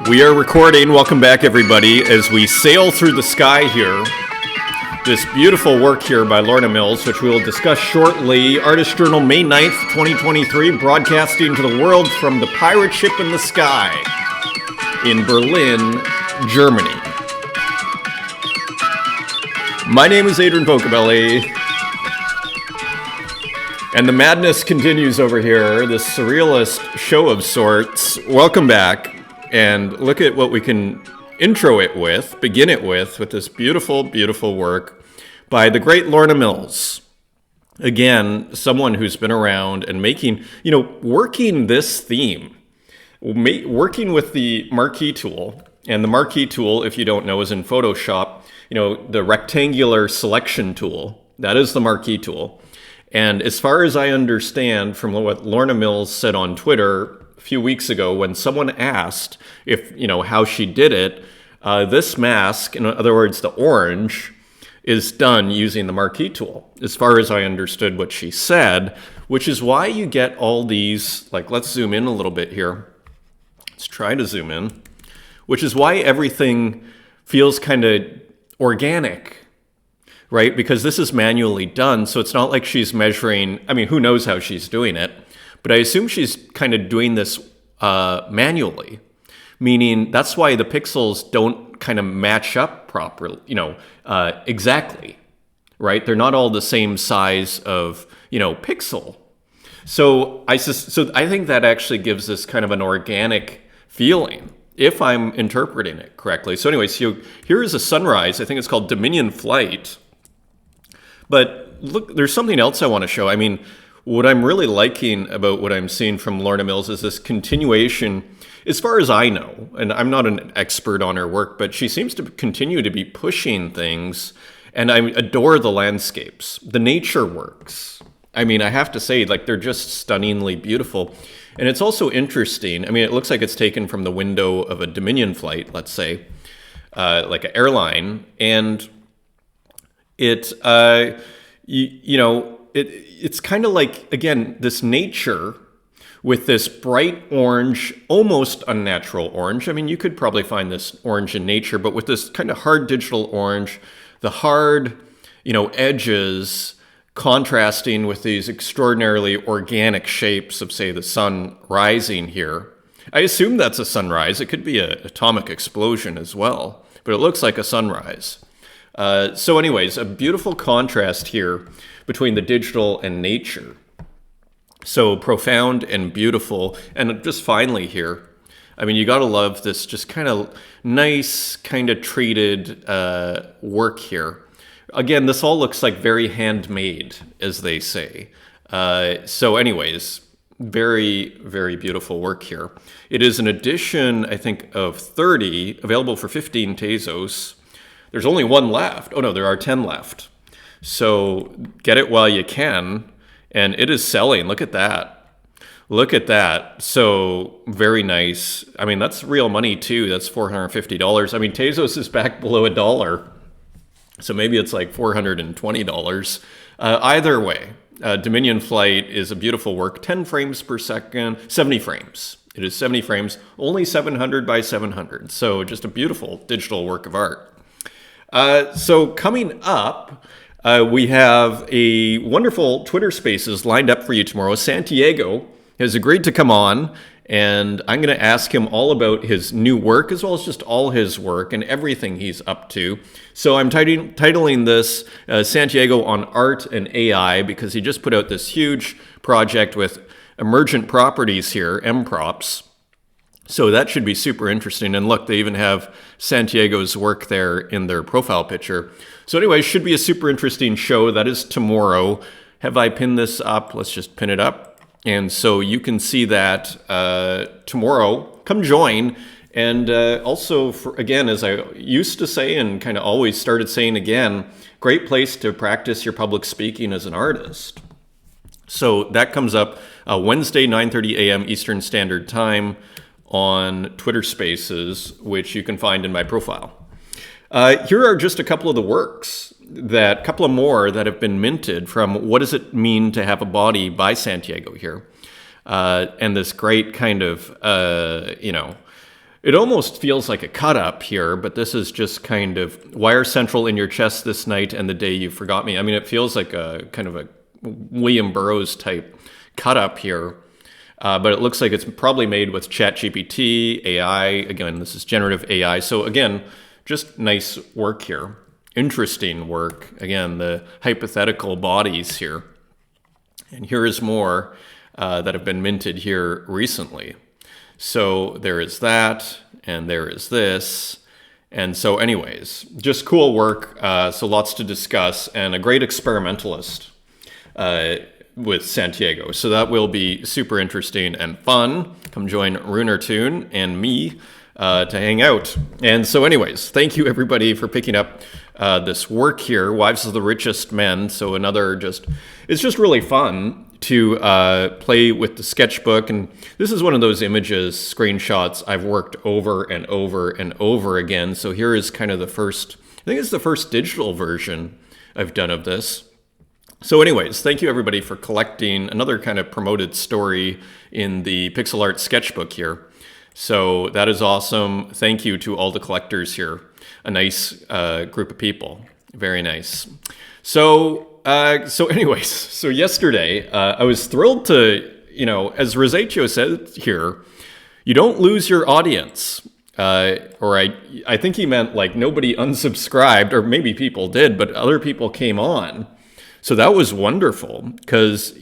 We are recording. Welcome back, everybody, as we sail through the sky here. This beautiful work here by Lorna Mills, which we will discuss shortly. Artist Journal, May 9th, 2023, broadcasting to the world from the pirate ship in the sky in Berlin, Germany. My name is Adrian Pocobelli, and the madness continues over here, this surrealist show of sorts. Welcome back. And look at what we can begin it with this beautiful, beautiful work by the great Lorna Mills. Again, someone who's been around and working this theme, working with the marquee tool. And the marquee tool, if you don't know, is in Photoshop, the rectangular selection tool. That is the marquee tool. And as far as I understand from what Lorna Mills said on Twitter a few weeks ago, when someone asked how she did it, this mask, in other words, the orange, is done using the marquee tool, as far as I understood what she said, which is why you get all these, let's zoom in a little bit here. Let's try to zoom in, which is why everything feels kind of organic, right? Because this is manually done, so it's not like she's measuring, who knows how she's doing it, but I assume she's kind of doing this manually, meaning that's why the pixels don't kind of match up properly, exactly, right? They're not all the same size of, pixel. So I think that actually gives this kind of an organic feeling, if I'm interpreting it correctly. So anyways, here is a sunrise. I think it's called Dominion Flight. But look, there's something else I want to show. What I'm really liking about what I'm seeing from Lorna Mills is this continuation, as far as I know, and I'm not an expert on her work, but she seems to continue to be pushing things, and I adore the landscapes, the nature works. I have to say, they're just stunningly beautiful. And it's also interesting. It looks like it's taken from the window of a Dominion flight, let's say, like an airline, and it's kind of like, again, this nature with this bright orange, almost unnatural orange. You could probably find this orange in nature, but with this kind of hard digital orange, the hard, edges contrasting with these extraordinarily organic shapes of, say, the sun rising here. I assume that's a sunrise. It could be an atomic explosion as well, but it looks like a sunrise. So anyways, a beautiful contrast here between the digital and nature. So profound and beautiful. And just finally here, you got to love this just kind of nice, kind of treated work here. Again, this all looks like very handmade, as they say. So anyways, very, very beautiful work here. It is an edition, I think, of 30, available for 15 Tezos. There's only one left. Oh no, there are 10 left. So get it while you can. And it is selling. Look at that. Look at that. So very nice. That's real money too. That's $450. Tezos is back below $1. So maybe it's like $420. Either way, Dominion Flight is a beautiful work. 10 frames per second, 70 frames. It is 70 frames, only 700 by 700. So just a beautiful digital work of art. So coming up, we have a wonderful Twitter Spaces lined up for you tomorrow. Santiago has agreed to come on, and I'm going to ask him all about his new work, as well as just all his work and everything he's up to. So I'm titling this Santiago on Art and AI, because he just put out this huge project with emergent properties here, M-props. So that should be super interesting. And look, they even have Santiago's work there in their profile picture. So anyway, should be a super interesting show. That is tomorrow. Have I pinned this up? Let's just pin it up. And so you can see that tomorrow. Come join. And also, again, as I used to say and kind of always started saying again, great place to practice your public speaking as an artist. So that comes up Wednesday, 9:30 a.m. Eastern Standard Time on Twitter Spaces, which you can find in my profile. Here are just a couple of the works, couple of more that have been minted from What Does It Mean to Have a Body by Santiago here. And this great kind of, It almost feels like a cut up here, but this is just kind of wire central in your chest this night and the day you forgot me. I mean, it feels like a kind of a William Burroughs type cut up here, but it looks like it's probably made with ChatGPT, AI. Again, this is generative AI. So again, just nice work here. Interesting work. Again, the hypothetical bodies here. And here is more that have been minted here recently. So there is that, and there is this. And so anyways, just cool work. So lots to discuss, and a great experimentalist with Santiago. So that will be super interesting and fun. Come join Runartoon and me to hang out. And so anyways, thank you everybody for picking up this work here, Wives of the Richest Men. So another it's just really fun to play with the sketchbook. And this is one of those images, screenshots I've worked over and over and over again. So here is kind of I think it's the first digital version I've done of this. So anyways, thank you everybody for collecting another kind of promoted story in the pixel art sketchbook here. So that is awesome. Thank you to all the collectors here. A nice group of people. Very nice. So anyways, so yesterday, I was thrilled to, as Rosacio said here, you don't lose your audience. Or I think he meant like nobody unsubscribed, or maybe people did, but other people came on. So that was wonderful because,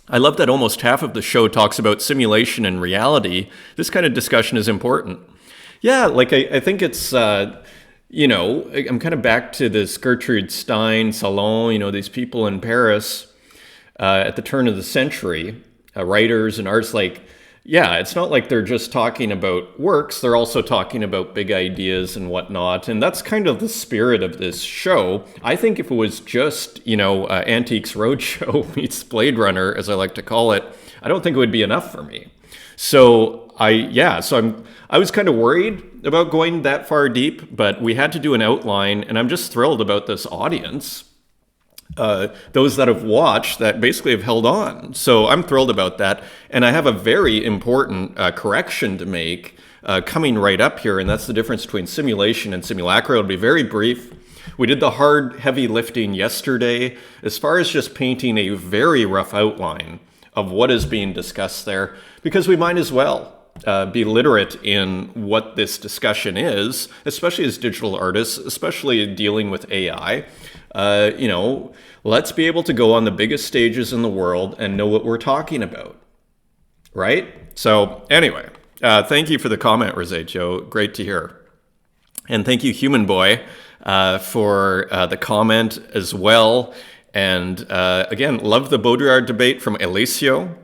I love that almost half of the show talks about simulation and reality. This kind of discussion is important. Yeah, like I think it's, I'm kind of back to this Gertrude Stein salon, these people in Paris at the turn of the century, writers and artists. It's not like they're just talking about works. They're also talking about big ideas and whatnot. And that's kind of the spirit of this show. I think if it was just, Antiques Roadshow meets Blade Runner, as I like to call it, I don't think it would be enough for me. So I was kind of worried about going that far deep, but we had to do an outline, and I'm just thrilled about this audience. Those that have watched that basically have held on. So I'm thrilled about that. And I have a very important correction to make coming right up here, and that's the difference between simulation and simulacra. It'll be very brief. We did the hard, heavy lifting yesterday as far as just painting a very rough outline of what is being discussed there, because we might as well be literate in what this discussion is, especially as digital artists, especially dealing with AI. Let's be able to go on the biggest stages in the world and know what we're talking about, right? So anyway, thank you for the comment, Rosacio. Great to hear. And thank you, Human Boy, for the comment as well. And again, love the Baudrillard debate from Elisio.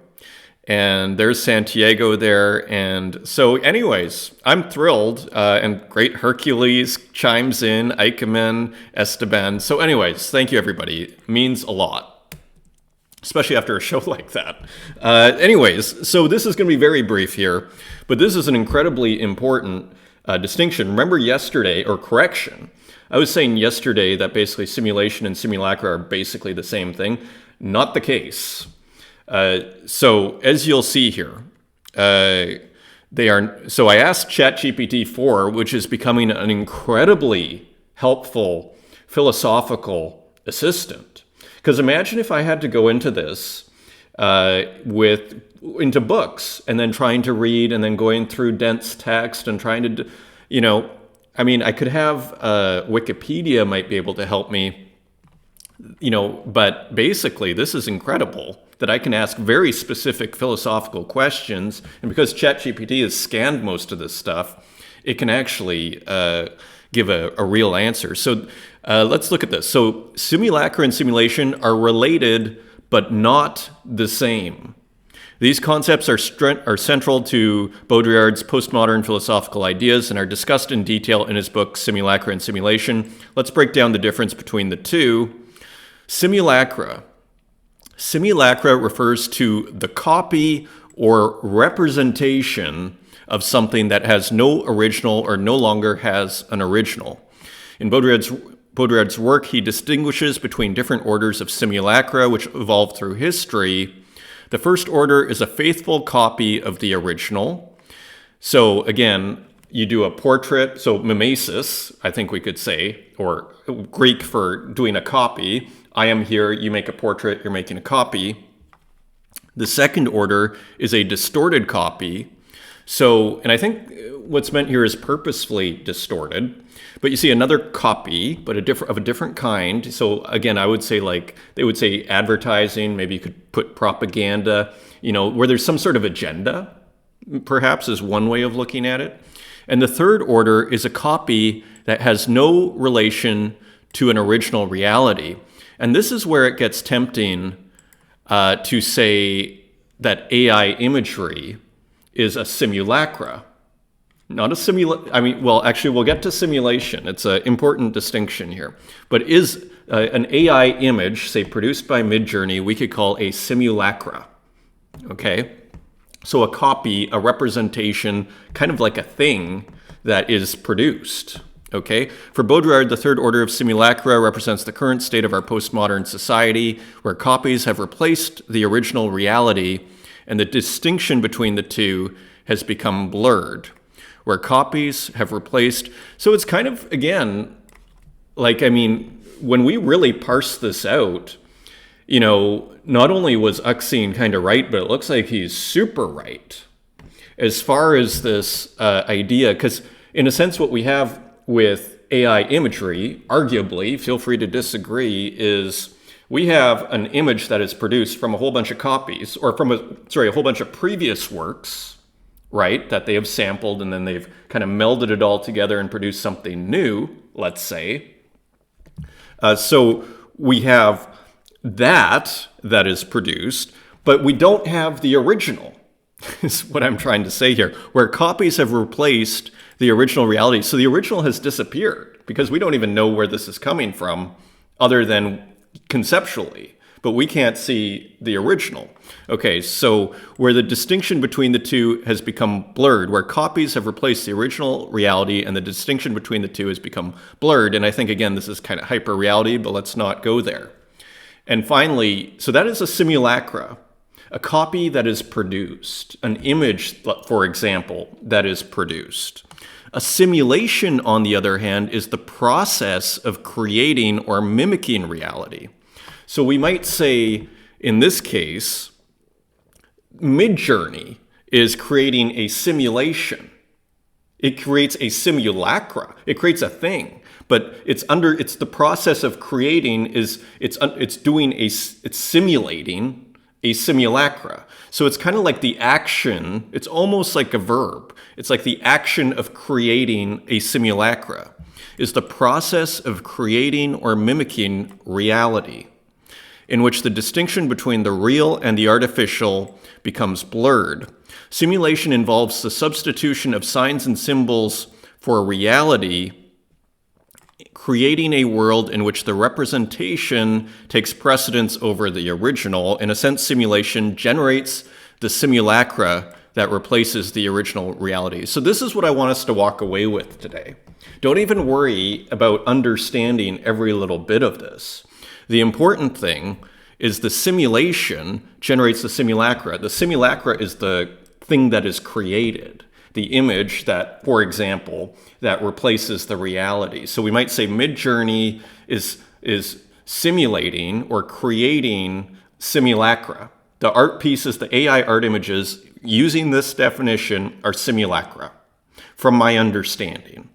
And there's Santiago there. And so anyways, I'm thrilled. And great Hercules chimes in, Eikeman, Esteban. So anyways, thank you, everybody. It means a lot, especially after a show like that. Anyways, so this is going to be very brief here, but this is an incredibly important distinction. Remember yesterday, or correction, I was saying yesterday that basically simulation and simulacra are basically the same thing. Not the case. So as you'll see here, they are. So I asked ChatGPT 4, which is becoming an incredibly helpful philosophical assistant. Because imagine if I had to go into this into books and then trying to read and then going through dense text and trying to, I could have Wikipedia might be able to help me, but basically this is incredible that I can ask very specific philosophical questions. And because ChatGPT has scanned most of this stuff, it can actually give a real answer. So let's look at this. So simulacra and simulation are related, but not the same. These concepts are central to Baudrillard's postmodern philosophical ideas and are discussed in detail in his book, Simulacra and Simulation. Let's break down the difference between the two. Simulacra. Simulacra refers to the copy or representation of something that has no original or no longer has an original. In Baudrillard's work, he distinguishes between different orders of simulacra which evolved through history. The first order is a faithful copy of the original. So again, you do a portrait, so mimesis, I think we could say, or Greek for doing a copy. I am here, you make a portrait, you're making a copy. The second order is a distorted copy. So, and I think what's meant here is purposefully distorted. But you see another copy, but of a different kind. So again, I would say like, they would say advertising, maybe you could put propaganda, where there's some sort of agenda, perhaps is one way of looking at it. And the third order is a copy that has no relation to an original reality. And this is where it gets tempting to say that AI imagery is a simulacra. Not a actually, we'll get to simulation. It's an important distinction here. But is an AI image, say produced by Midjourney, we could call a simulacra, okay? So a copy, a representation, kind of like a thing that is produced, okay? For Baudrillard, the third order of simulacra represents the current state of our postmodern society, where copies have replaced the original reality, and the distinction between the two has become blurred. Where copies have replaced, so it's kind of, again, like, when we really parse this out, not only was Uxine kind of right, but it looks like he's super right as far as this idea, because in a sense what we have with AI imagery, arguably, feel free to disagree, is we have an image that is produced from a whole bunch of copies, or from a whole bunch of previous works, right, that they have sampled and then they've kind of melded it all together and produced something new, let's say. So we have that is produced, but we don't have the original, is what I'm trying to say here, where copies have replaced the original reality. So the original has disappeared because we don't even know where this is coming from other than conceptually, but we can't see the original. Okay, so where the distinction between the two has become blurred, where copies have replaced the original reality and the distinction between the two has become blurred. And I think, again, this is kind of hyper reality, but let's not go there. And finally, so that is a simulacra, a copy that is produced, an image, for example, that is produced. A simulation, on the other hand, is the process of creating or mimicking reality. So we might say, in this case, Midjourney is creating a simulation. It creates a simulacra. It creates a thing, but it's the process of creating it's simulating a simulacra. So it's kind of like the action. It's almost like a verb. It's like the action of creating a simulacra is the process of creating or mimicking reality, in which the distinction between the real and the artificial becomes blurred. Simulation involves the substitution of signs and symbols for reality, creating a world in which the representation takes precedence over the original. In a sense, simulation generates the simulacra that replaces the original reality. So this is what I want us to walk away with today. Don't even worry about understanding every little bit of this. The important thing is the simulation generates the simulacra. The simulacra is the thing that is created, the image that, for example, that replaces the reality. So we might say Midjourney is simulating or creating simulacra. The art pieces, the AI art images, using this definition, are simulacra, from my understanding.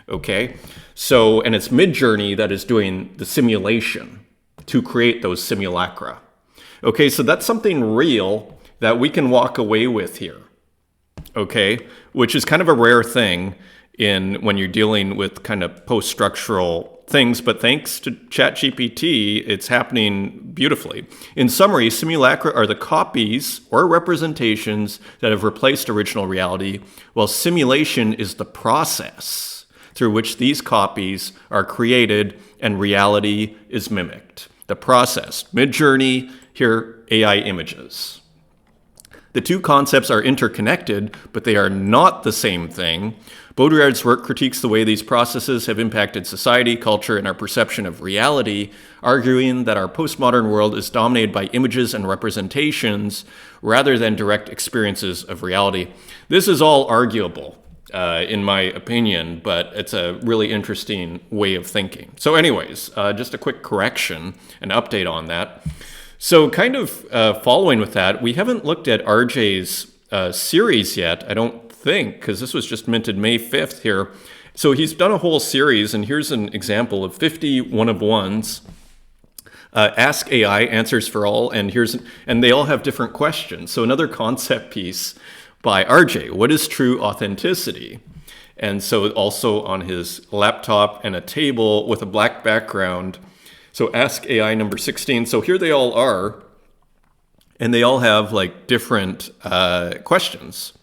Okay? So, and it's Midjourney that is doing the simulation to create those simulacra. Okay, so that's something real that we can walk away with here. Okay, which is kind of a rare thing when you're dealing with kind of post-structural things, but thanks to ChatGPT, it's happening beautifully. In summary, simulacra are the copies or representations that have replaced original reality, while simulation is the process through which these copies are created and reality is mimicked. The process. Midjourney, here, AI images. The two concepts are interconnected, but they are not the same thing. Baudrillard's work critiques the way these processes have impacted society, culture, and our perception of reality, arguing that our postmodern world is dominated by images and representations rather than direct experiences of reality. This is all arguable, in my opinion, but it's a really interesting way of thinking. So anyways, just a quick correction, an update on that. So kind of following with that, we haven't looked at RJ's series yet, I don't think, because this was just minted May 5th here. So he's done a whole series, and here's an example of 50 one-of-ones. Ask AI, answers for all, and they all have different questions. So another concept piece by RJ, what is true authenticity? And so also on his laptop and a table with a black background. So Ask AI number 16. So here they all are, and they all have like different questions.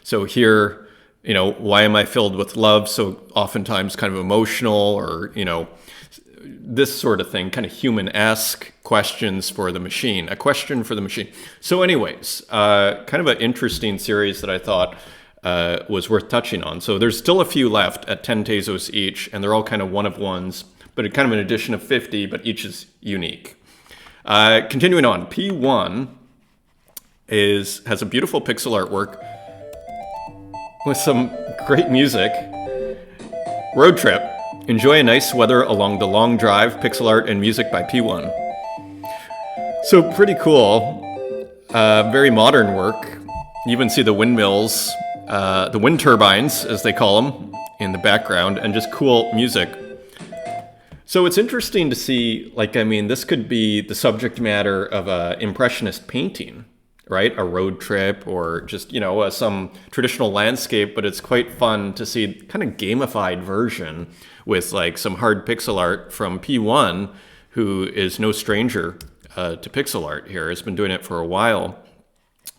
So here, why am I filled with love? So oftentimes kind of emotional, or, this sort of thing, kind of human-esque questions for the machine, a question for the machine. So anyways, kind of an interesting series that I thought was worth touching on. So there's still a few left at 10 Tezos each, and they're all kind of one-of-ones, but kind of an addition of 50, but each is unique. Continuing on, P1 has a beautiful pixel artwork with some great music. Road trip. Enjoy a nice weather along the long drive, pixel art and music by P1. So pretty cool. Very modern work. You even see the windmills, the wind turbines, as they call them, in the background, and just cool music. So it's interesting to see, this could be the subject matter of an impressionist painting, right? A road trip, or just, some traditional landscape, but it's quite fun to see kind of gamified version with some hard pixel art from P1, who is no stranger to pixel art here, has been doing it for a while.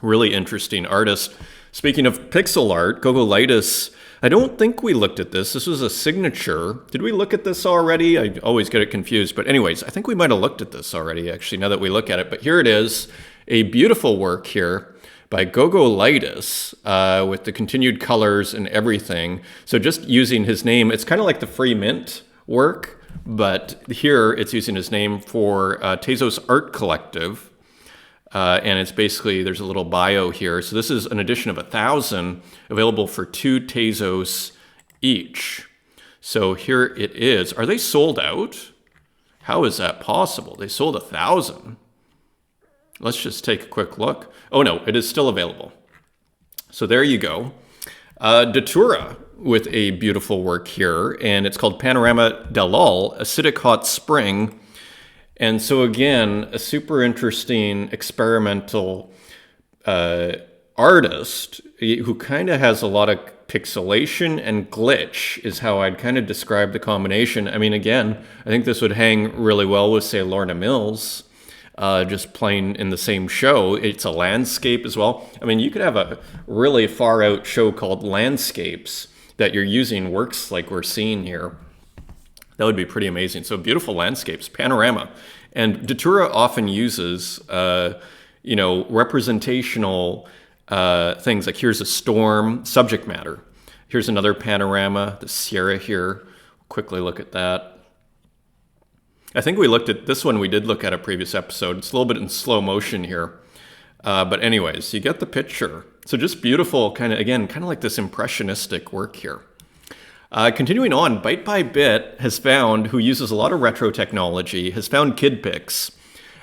Really interesting artist. Speaking of pixel art, Gogolitis, I don't think we looked at this. This was a signature. Did we look at this already? I always get it confused. But anyways, I think we might have looked at this already, actually, now that we look at it. But here it is. A beautiful work here by Gogolitis with the continued colors and everything. So just using his name, it's kind of like the free mint work, but here it's using his name for Tezos Art Collective. And it's basically, there's a little bio here. So this is an edition of 1,000, available for 2 Tezos each. So here it is. Are they sold out? How is that possible? They sold 1,000. Let's just take a quick look. Oh no, it is still available. So there you go. Datura with a beautiful work here, and it's called Panorama Dalal, Acidic Hot Spring. And so again, a super interesting experimental artist who kind of has a lot of pixelation and glitch is how I'd kind of describe the combination. I mean, again, I think this would hang really well with, say, Lorna Mills, just playing in the same show. It's a landscape as well. I mean, you could have a really far out show called Landscapes that you're using works like we're seeing here. That would be pretty amazing. So beautiful landscapes, panorama. And Datura often uses, representational things, like here's a storm, subject matter. Here's another panorama, the Sierra here. Quickly look at that. I think we looked at this one, we did look at a previous episode. It's a little bit in slow motion here. But anyways, you get the picture. So just beautiful, kind of like this impressionistic work here. Continuing on, Byte by Bit has found, who uses a lot of retro technology, has found KidPix.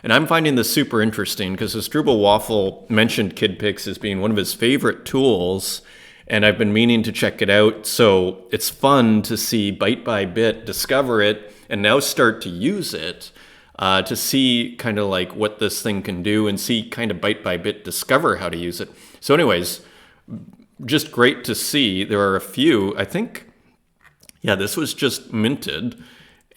And I'm finding this super interesting because Asdrubal Waffle mentioned KidPix as being one of his favorite tools, and I've been meaning to check it out. So it's fun to see Byte by Bit discover it and now start to use it to see kind of like what this thing can do, and see kind of Byte by Bit discover how to use it. So anyways, just great to see. There are a few, I think. Yeah, this was just minted,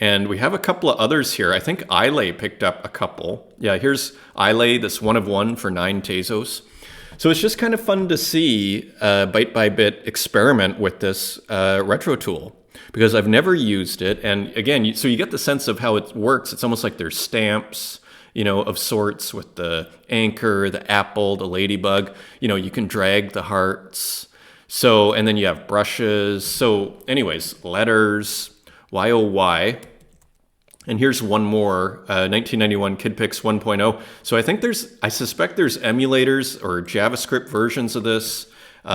and we have a couple of others here. I think Ile picked up a couple. Yeah, here's Ile, this 1 of 1 for 9 Tezos. So it's just kind of fun to see Byte by Bit experiment with this retro tool, because I've never used it. And again, so you get the sense of how it works. It's almost like there's stamps, of sorts with the anchor, the apple, the ladybug. You can drag the hearts. So, and then you have brushes. So anyways, letters, YOY. And here's one more, 1991 KidPix 1.0. So I suspect there's emulators or JavaScript versions of this.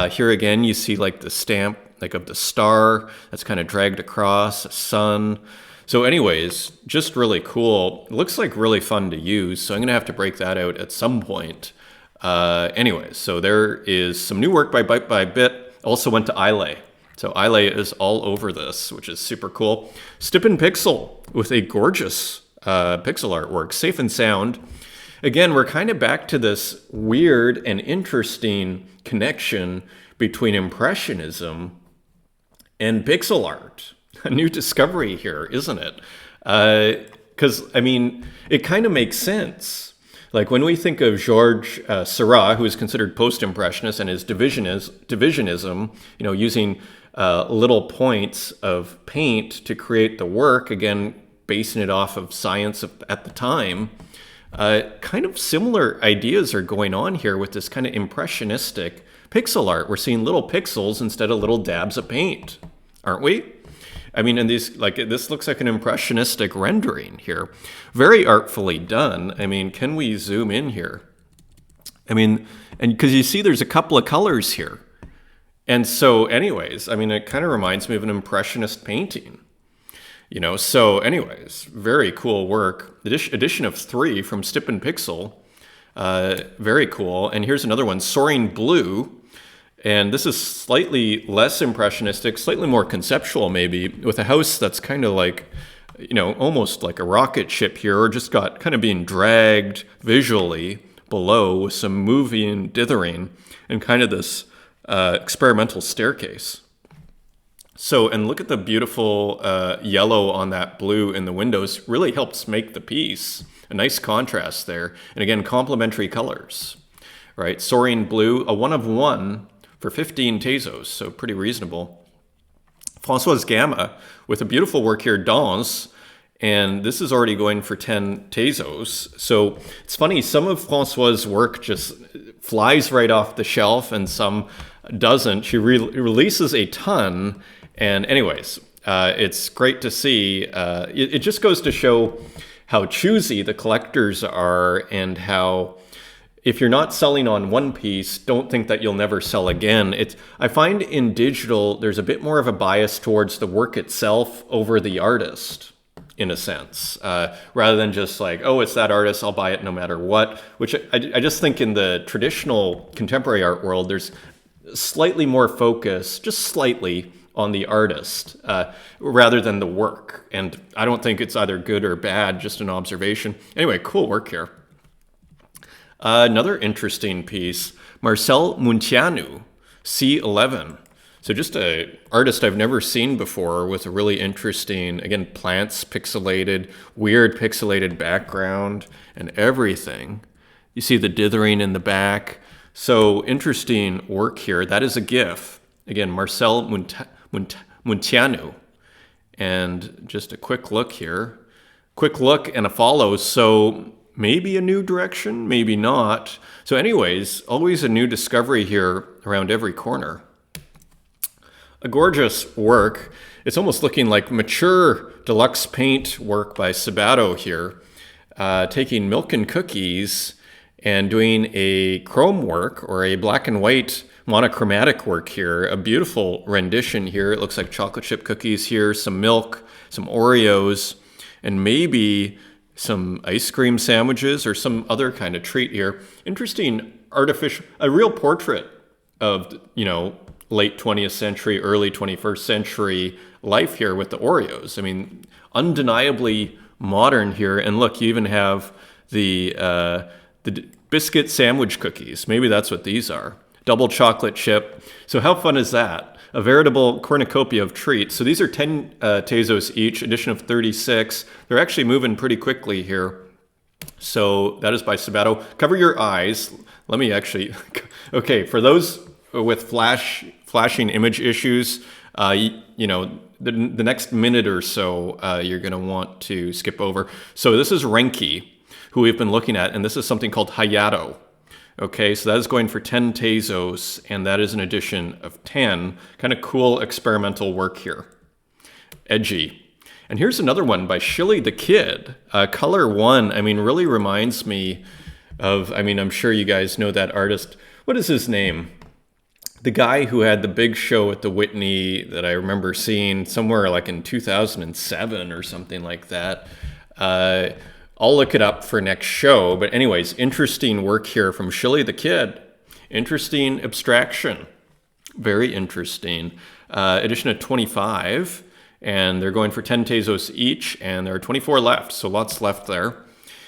Here again, you see like the stamp, like of the star that's kind of dragged across, a sun. So anyways, just really cool. It looks like really fun to use. So I'm gonna have to break that out at some point. Anyways, so there is some new work by Byte by Bit. Also went to iLay. So iLay is all over this, which is super cool. Stippen Pixel with a gorgeous pixel artwork, safe and sound. Again, we're kind of back to this weird and interesting connection between Impressionism and pixel art. A new discovery here, isn't it? Because, it kind of makes sense. Like when we think of Georges Seurat, who is considered post-impressionist, and his divisionism, using little points of paint to create the work, again, basing it off of science at the time, kind of similar ideas are going on here with this kind of impressionistic pixel art. We're seeing little pixels instead of little dabs of paint, aren't we? And this looks like an impressionistic rendering here. Very artfully done. Can we zoom in here? And because you see there's a couple of colors here. And so anyways, it kind of reminds me of an impressionist painting. So anyways, very cool work. Edition of 3 from Stippen Pixel. Very cool. And here's another one, Soaring Blue. And this is slightly less impressionistic, slightly more conceptual maybe, with a house that's kind of like, almost like a rocket ship here, or just got kind of being dragged visually below with some moving and dithering and kind of this experimental staircase. So, and look at the beautiful yellow on that blue in the windows, really helps make the piece. A nice contrast there. And again, complementary colors, right? Soaring Blue, a 1 of 1. For 15 Tezos, so pretty reasonable. Françoise Gamma with a beautiful work here, Danse, and this is already going for 10 Tezos. So it's funny, some of Françoise' work just flies right off the shelf and some doesn't. She releases a ton, and anyways, it's great to see. It just goes to show how choosy the collectors are and how if you're not selling on one piece, don't think that you'll never sell again. I find in digital, there's a bit more of a bias towards the work itself over the artist, in a sense, rather than just like, oh, it's that artist, I'll buy it no matter what, which I just think in the traditional contemporary art world, there's slightly more focus, just slightly, on the artist rather than the work. And I don't think it's either good or bad, just an observation. Anyway, cool work here. Another interesting piece, Marcel Munteanu, C11. So just an artist I've never seen before with a really interesting, again, plants pixelated, weird pixelated background and everything. You see the dithering in the back. So interesting work here. That is a GIF. Again, Marcel Munteanu. And just a quick look here. Quick look and a follow. So maybe a new direction, maybe not. So anyways, always a new discovery here around every corner. A gorgeous work. It's almost looking like mature deluxe paint work by Sabato here, taking Milk and Cookies and doing a chrome work or a black and white monochromatic work here. A beautiful rendition here. It looks like chocolate chip cookies here, some milk, some Oreos, and maybe some ice cream sandwiches or some other kind of treat here. Interesting artificial, a real portrait of, late 20th century, early 21st century life here with the Oreos. Undeniably modern here. And look, you even have the biscuit sandwich cookies. Maybe that's what these are. Double chocolate chip. So how fun is that? A veritable cornucopia of treats. So these are 10 Tezos each, edition of 36. They're actually moving pretty quickly here. So that is by Sabato. Cover your eyes. Let me actually, okay, for those with flashing image issues, the next minute or so, you're gonna want to skip over. So this is Renki who we've been looking at, and this is something called Hayato. Okay, so that is going for 10 Tezos, and that is an edition of 10. Kind of cool experimental work here. Edgy. And here's another one by Shilly the Kid. Color 1, I mean, really reminds me of, I mean, I'm sure you guys know that artist. What is his name? The guy who had the big show at the Whitney that I remember seeing somewhere like in 2007 or something like that. I'll look it up for next show. But anyways, interesting work here from Shilly the Kid. Interesting abstraction. Very interesting. Edition of 25. And they're going for 10 Tezos each. And there are 24 left. So lots left there.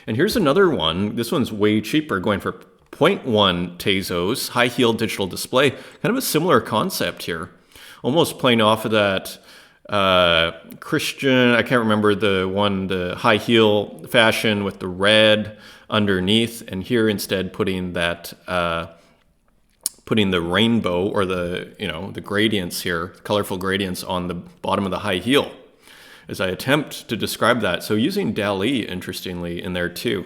And here's another one. This one's way cheaper, going for 0.1 Tezos, high heel digital display. Kind of a similar concept here. Almost playing off of that Christian, I can't remember the one, the high heel fashion with the red underneath. And here instead putting that, putting the rainbow or the, you know, the gradients here, colorful gradients on the bottom of the high heel as I attempt to describe that. So using DALL-E, interestingly, in there too.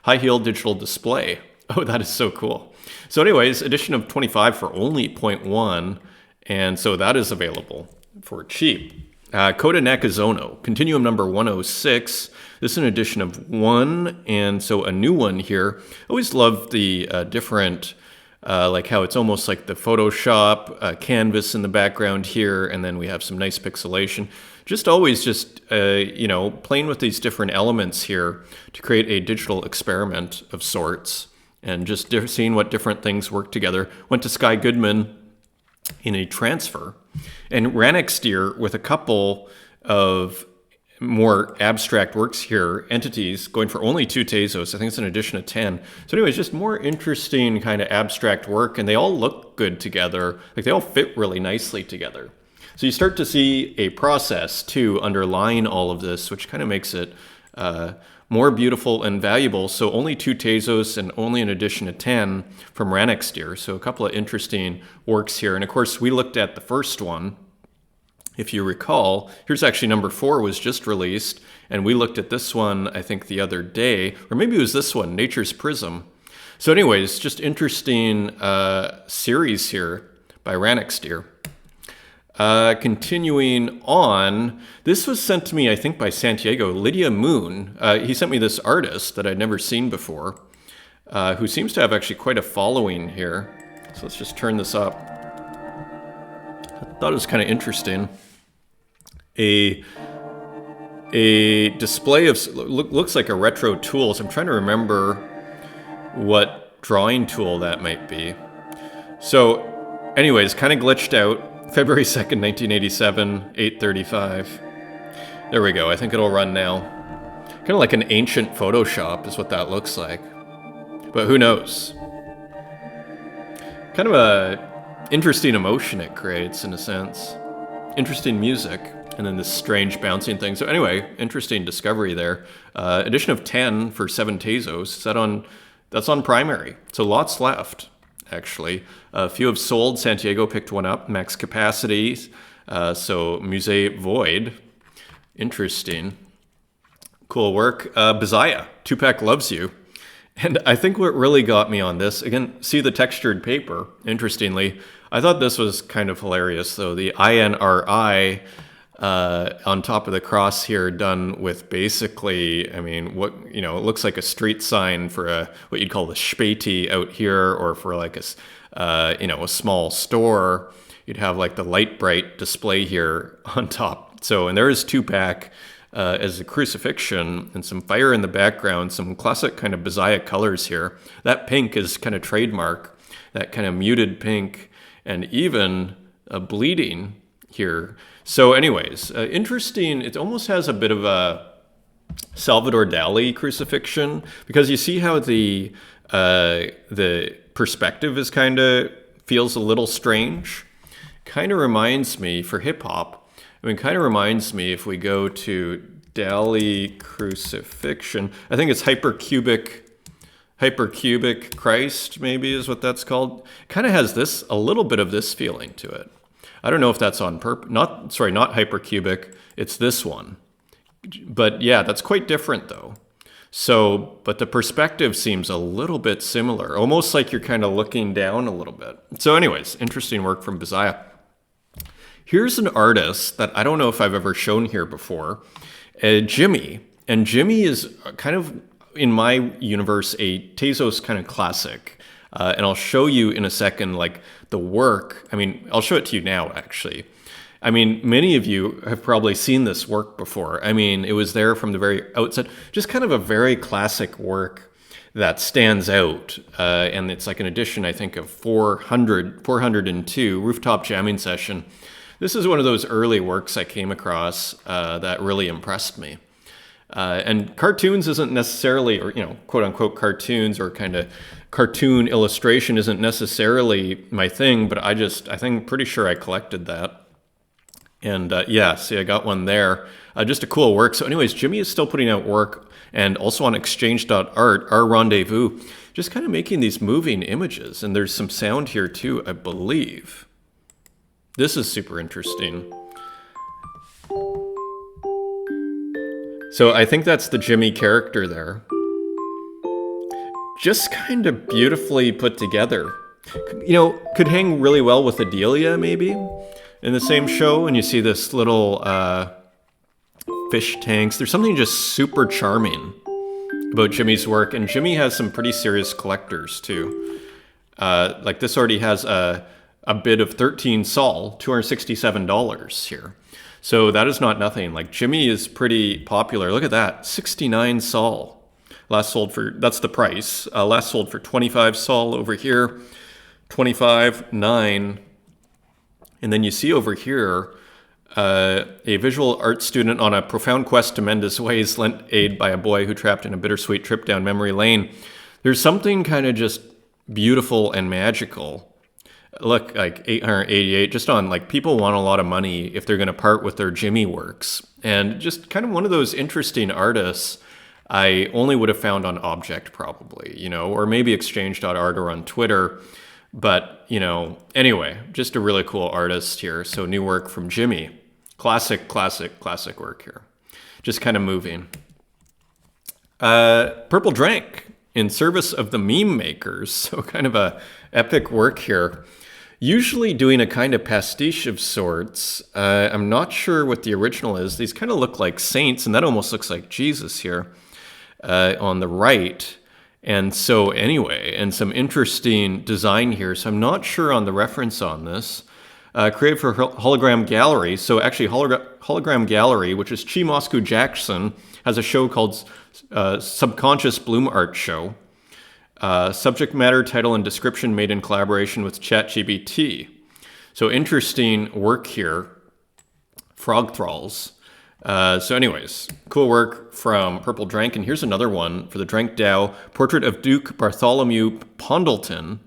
High heel digital display. Oh, that is so cool. So anyways, edition of 25 for only 0.1. And so that is available for cheap. Coda Nakazono, Continuum number 106. This is an edition of 1. And so a new one here. I always love the different, like how it's almost like the Photoshop canvas in the background here. And then we have some nice pixelation. Just always just, you know, playing with these different elements here to create a digital experiment of sorts. And just seeing what different things work together. Went to Sky Goodman in a transfer. And Ranexteer with a couple of more abstract works here, entities, going for only 2 Tezos. I think it's an edition of 10. So anyways, just more interesting kind of abstract work. And they all look good together. Like they all fit really nicely together. So you start to see a process, too, underlying all of this, which kind of makes it more beautiful and valuable. So only 2 Tezos and only an edition of 10 from Ranexteer. So a couple of interesting works here. And of course, we looked at the first one. If you recall, here's actually number 4 was just released. And we looked at this one, I think, the other day. Or maybe it was this one, Nature's Prism. So anyways, just interesting series here by Ranexteer. Continuing on, this was sent to me, I think, by Santiago, Lydia Moon. He sent me this artist that I'd never seen before, who seems to have actually quite a following here. So let's just turn this up. I thought it was kind of interesting. A display of, looks like a retro tools. I'm trying to remember what drawing tool that might be. So anyways, kind of glitched out. February 2nd, 1987, 8:35. There we go. I think it'll run now. Kind of like an ancient Photoshop is what that looks like. But who knows? Kind of a interesting emotion it creates, in a sense. Interesting music. And then this strange bouncing thing. So anyway, interesting discovery there. Edition of 10 for 7 Tezos. That's on primary. So lots left. Actually, a few have sold. Santiago picked one up, max capacity. So Musée Void, interesting, cool work. Bazaya, Tupac Loves You, and I think what really got me on this, again, see the textured paper. Interestingly, I thought this was kind of hilarious though. The INRI on top of the cross here, done with basically, I mean, what, you know, it looks like a street sign for what you'd call the Späti out here, or for like a, you know, a small store. You'd have like the light bright display here on top. So, and there is Tupac as a crucifixion and some fire in the background, some classic kind of Bazaya colors here. That pink is kind of trademark, that kind of muted pink, and even a bleeding here. So anyways, interesting. It almost has a bit of a Salvador Dali crucifixion, because you see how the perspective is kind of feels a little strange. Kind of reminds me, for hip hop, I mean, kind of reminds me, if we go to Dali crucifixion, I think it's hypercubic Christ, maybe is what that's called. Kind of has this, a little bit of this feeling to it. I don't know if that's on purpose. Not hypercubic. It's this one. But yeah, that's quite different though. So, but the perspective seems a little bit similar, almost like you're kind of looking down a little bit. So anyways, interesting work from Bizaya. Here's an artist that I don't know if I've ever shown here before, Jimmy. And Jimmy is kind of, in my universe, a Tezos kind of classic. And I'll show you in a second, like the work. I mean, I'll show it to you now, actually. I mean, many of you have probably seen this work before. I mean, it was there from the very outset. Just kind of a very classic work that stands out. And it's like an edition, I think, of 402, Rooftop Jamming Session. This is one of those early works I came across that really impressed me. And cartoons isn't necessarily, or, quote unquote cartoons or kind of cartoon illustration isn't necessarily my thing, but I think pretty sure I collected that. And yeah, see, I got one there. Just a cool work. So anyways, Jimmy is still putting out work, and also on exchange.art, our rendezvous, just kind of making these moving images. And there's some sound here too, I believe. This is super interesting. So I think that's the Jimmy character there. Just kind of beautifully put together. Could hang really well with Adelia, maybe, in the same show. And you see this little fish tanks. There's something just super charming about Jimmy's work. And Jimmy has some pretty serious collectors, too. Like this already has a bid of 13 sol, $267 here. So that is not nothing. Like Jimmy is pretty popular. Look at that, 69 sol. Last sold for, that's the price. Last sold for 25 sol over here, 25, 9. And then you see over here, a visual art student on a profound quest to mend his ways, lent aid by a boy who trapped in a bittersweet trip down memory lane. There's something kind of just beautiful and magical. Look, like 888, just on like people want a lot of money if they're going to part with their Jimmy works. And just kind of one of those interesting artists I only would have found on Object probably, or maybe exchange.art or on Twitter. But, anyway, just a really cool artist here. So new work from Jimmy. Classic work here. Just kind of moving. Purple Drank, in service of the meme makers. So kind of a epic work here. Usually doing a kind of pastiche of sorts. I'm not sure what the original is. These kind of look like saints, and that almost looks like Jesus here on the right. And so anyway, and some interesting design here. So I'm not sure on the reference on this. Created for Hologram Gallery. So actually Hologram Gallery, which is Chi Moscow Jackson, has a show called Subconscious Bloom Art Show. Subject matter, title, and description made in collaboration with ChatGPT. So interesting work here. Frog Thralls. So anyways, cool work from Purple Drank. And here's another one for the Drank DAO, Portrait of Duke Bartholomew Pondleton.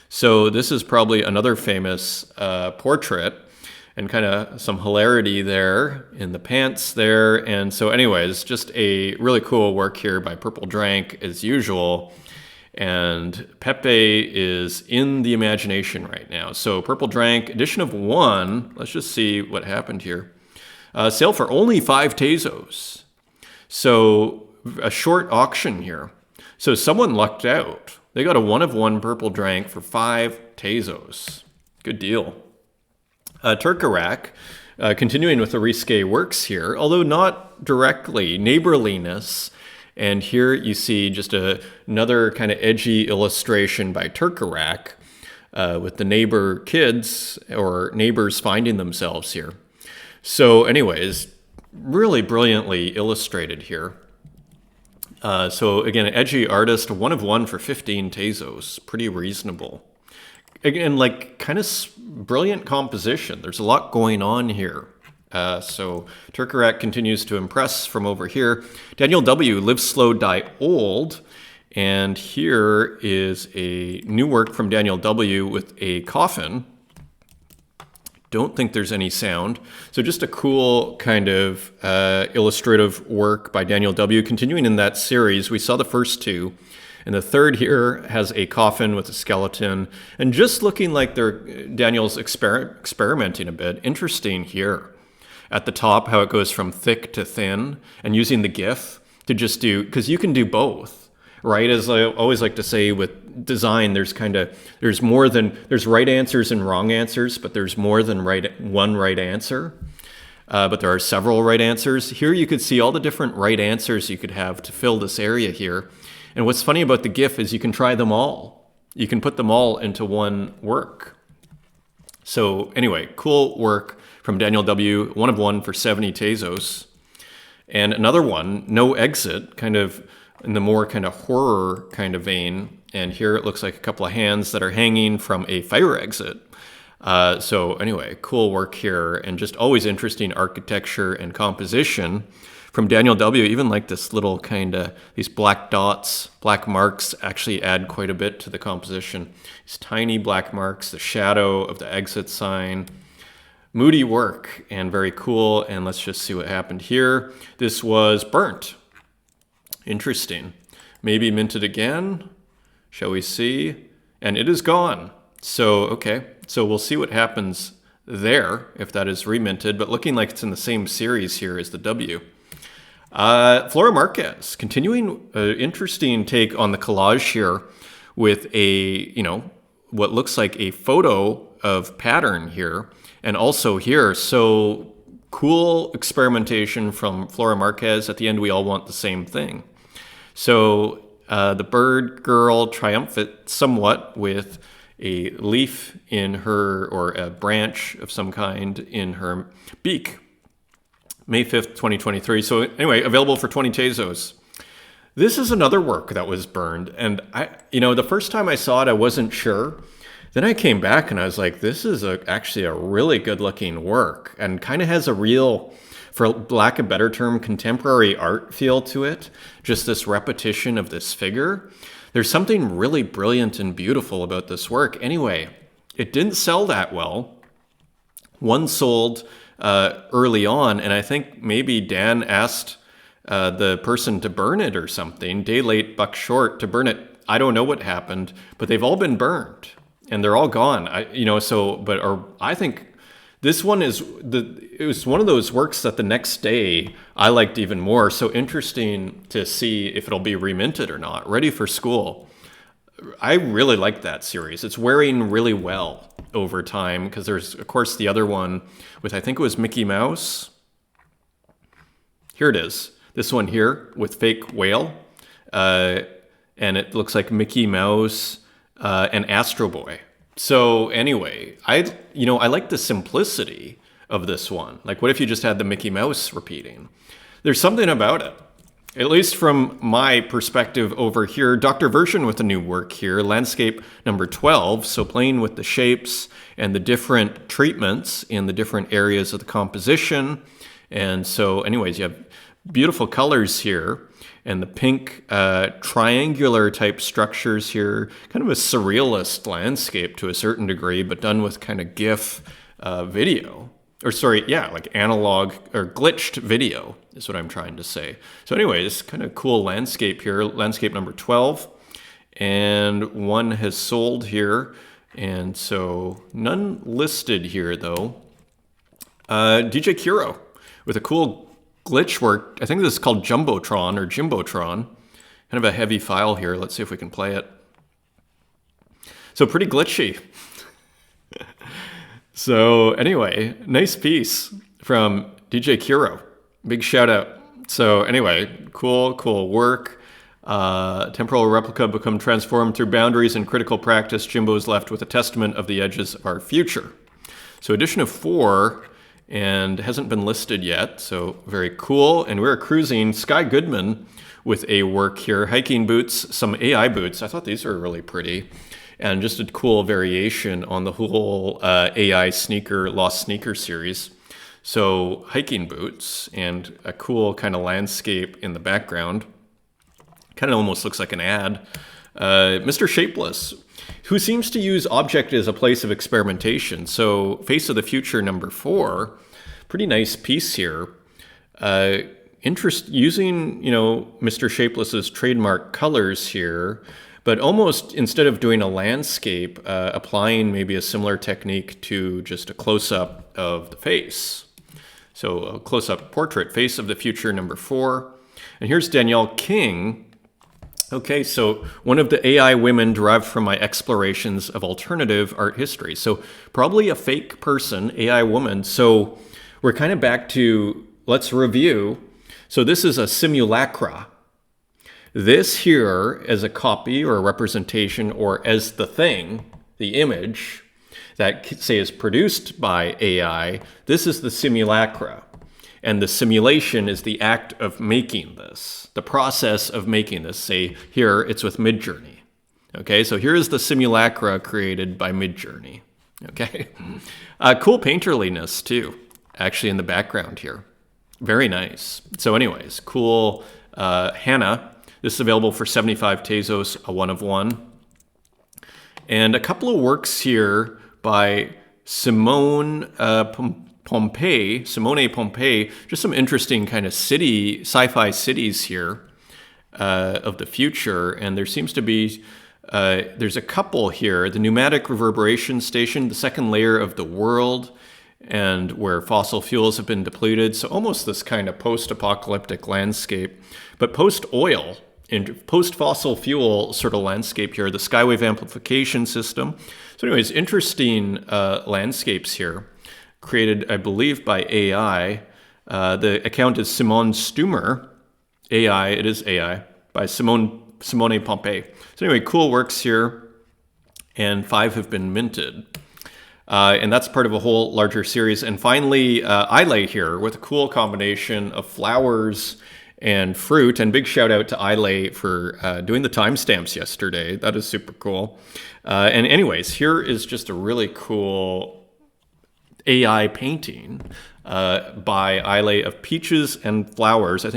So this is probably another famous portrait, and kind of some hilarity there in the pants there. And so anyways, just a really cool work here by Purple Drank as usual. And Pepe is in the imagination right now. So Purple Drank, edition of 1. Let's just see what happened here. Sale for only 5 Tezos. So a short auction here. So someone lucked out. They got a 1-of-1 Purple Drank for 5 Tezos. Good deal. Turkarak, continuing with the risque works here, although not directly. Neighborliness. And here you see just another kind of edgy illustration by Turkarak with the neighbor kids or neighbors finding themselves here. So anyways, really brilliantly illustrated here. So again, an edgy artist, 1-of-1 for 15 Tezos. Pretty reasonable. Again, like kind of brilliant composition. There's a lot going on here. So Turkarak continues to impress from over here. Daniel W., Live Slow, Die Old. And here is a new work from Daniel W. with a coffin. Don't think there's any sound. So just a cool kind of illustrative work by Daniel W. Continuing in that series, we saw the first 2. And the third here has a coffin with a skeleton. And just looking like Daniel's experimenting a bit. Interesting here. At the top, how it goes from thick to thin, and using the GIF to just do, because you can do both, right? As I always like to say with design, there's right answers and wrong answers, but there's more than one right answer. But there are several right answers. Here you could see all the different right answers you could have to fill this area here. And what's funny about the GIF is you can try them all. You can put them all into one work. So anyway, cool work from Daniel W., 1 of 1 for 70 Tezos. And another one, No Exit, kind of in the more kind of horror kind of vein. And here it looks like a couple of hands that are hanging from a fire exit. So anyway, cool work here, and just always interesting architecture and composition from Daniel W. Even like this little kind of, these black dots, black marks actually add quite a bit to the composition. These tiny black marks, the shadow of the exit sign. Moody work and very cool. And let's just see what happened here. This was burnt. Interesting. Maybe minted again. Shall we see? And it is gone. So, okay. So we'll see what happens there if that is reminted, but looking like it's in the same series here as the W. Flora Marquez, continuing interesting take on the collage here with a, what looks like a photo of pattern here. And also here, so cool experimentation from Flora Marquez. At the end, we all want the same thing. So the bird girl triumphant somewhat with a leaf in her, or a branch of some kind in her beak. May 5th, 2023. So anyway, available for 20 Tezos. This is another work that was burned. And the first time I saw it, I wasn't sure. Then I came back and I was like, this is actually a really good looking work, and kind of has a real, for lack of a better term, contemporary art feel to it. Just this repetition of this figure. There's something really brilliant and beautiful about this work. Anyway, it didn't sell that well. One sold early on, and I think maybe Dan asked the person to burn it or something. Day late, buck short to burn it. I don't know what happened, but they've all been burned. And they're all gone. I think this one it was one of those works that the next day I liked even more. So interesting to see if it'll be reminted or not. Ready for School. I really like that series. It's wearing really well over time, because there's, of course, the other one with, I think it was Mickey Mouse. Here it is. This one here with fake whale. And it looks like Mickey Mouse and Astro Boy. So anyway, I like the simplicity of this one. Like, what if you just had the Mickey Mouse repeating? There's something about it. At least from my perspective over here, Dr. Version with a new work here, landscape number 12. So playing with the shapes and the different treatments in the different areas of the composition. And so anyways, you have beautiful colors here. And the pink triangular type structures here, kind of a surrealist landscape to a certain degree, but done with kind of GIF video. Like analog or glitched video is what I'm trying to say. So anyways, kind of cool landscape here, landscape number 12. And one has sold here. And so none listed here though. DJ Kuro with a cool glitch work. I think this is called Jumbotron or Jimbotron. Kind of a heavy file here. Let's see if we can play it. So pretty glitchy. So anyway, nice piece from DJ Kuro. Big shout out. So anyway, cool work. Temporal replica become transformed through boundaries and critical practice. Jimbo's left with a testament of the edges of our future. So edition of 4, and hasn't been listed yet, so very cool. And we're cruising Sky Goodman with a work here, hiking boots, some AI boots. I thought these were really pretty, and just a cool variation on the whole AI Lost Sneaker series. So hiking boots and a cool kind of landscape in the background. Kind of almost looks like an ad. Mr. Shapeless, who seems to use object as a place of experimentation. So Face of the Future number 4, pretty nice piece here. Using, Mr. Shapeless's trademark colors here, but almost instead of doing a landscape, applying maybe a similar technique to just a close-up of the face. So a close-up portrait, Face of the Future number 4. And here's Danielle King. Okay, so one of the AI women derived from my explorations of alternative art history. So probably a fake person, AI woman. So we're kind of back to, let's review. So this is a simulacra. This here as a copy or a representation or as the thing, the image that say is produced by AI, this is the simulacra. And the simulation is the act of making this, the process of making this. Say here, it's with Midjourney. Okay, so here is the simulacra created by Midjourney. Okay, cool painterliness too, actually in the background here. Very nice. So anyways, cool Hannah. This is available for 75 Tezos, a 1 of 1. And a couple of works here by Simone Pompey, just some interesting kind of sci-fi cities here of the future. And there seems to be, there's a couple here, the pneumatic reverberation station, the second layer of the world, and where fossil fuels have been depleted. So almost this kind of post-apocalyptic landscape, but post-oil and post-fossil fuel sort of landscape here, the skywave amplification system. So anyways, interesting landscapes here, created, I believe, by AI. The account is Simone Stumer. AI, it is AI, by Simone Pompey. So anyway, cool works here, and 5 have been minted. And that's part of a whole larger series. And finally, Ile here with a cool combination of flowers and fruit. And big shout out to Ile for doing the timestamps yesterday. That is super cool. And anyways, here is just a really cool AI painting by Ile of peaches and flowers. I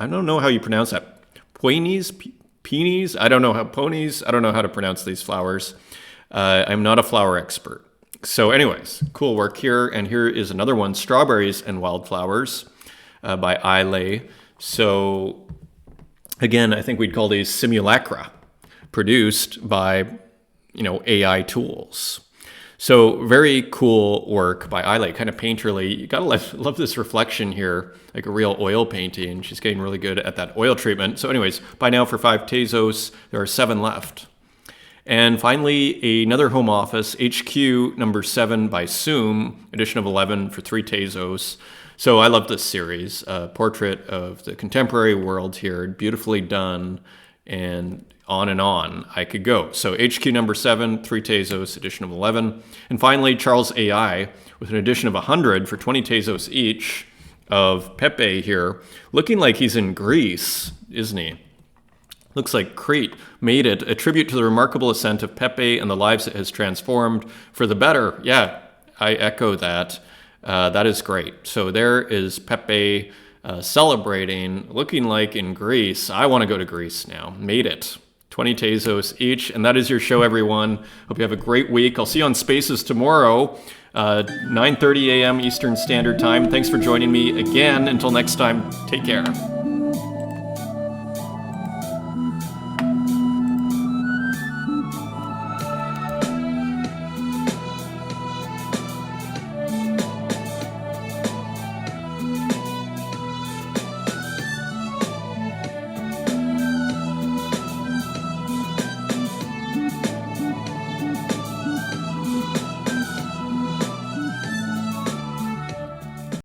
don't know how you pronounce that. Peonies? I don't know how to pronounce these flowers. I'm not a flower expert. So anyways, cool work here. And here is another one, Strawberries and Wildflowers by Ile. So again, I think we'd call these simulacra, produced by, AI tools. So very cool work by Ile, kind of painterly. You gotta love this reflection here, like a real oil painting. She's getting really good at that oil treatment. So anyways, buy now for 5 Tezos. There are 7 left. And finally, another home office, HQ number 7 by Zoom, edition of 11 for 3 Tezos. So I love this series, portrait of the contemporary world here, beautifully done, and on I could go. So HQ number 7, 3 Tezos, edition of 11. And finally, Charles AI with an edition of 100 for 20 Tezos each of Pepe here, looking like he's in Greece, isn't he? Looks like Crete made it, a tribute to the remarkable ascent of Pepe and the lives it has transformed for the better. Yeah, I echo that. That is great. So there is Pepe celebrating, looking like in Greece. I want to go to Greece now. Made it. 20 Tezos each. And that is your show, everyone. Hope you have a great week. I'll see you on Spaces tomorrow, 9:30 a.m. Eastern Standard Time. Thanks for joining me again. Until next time, take care.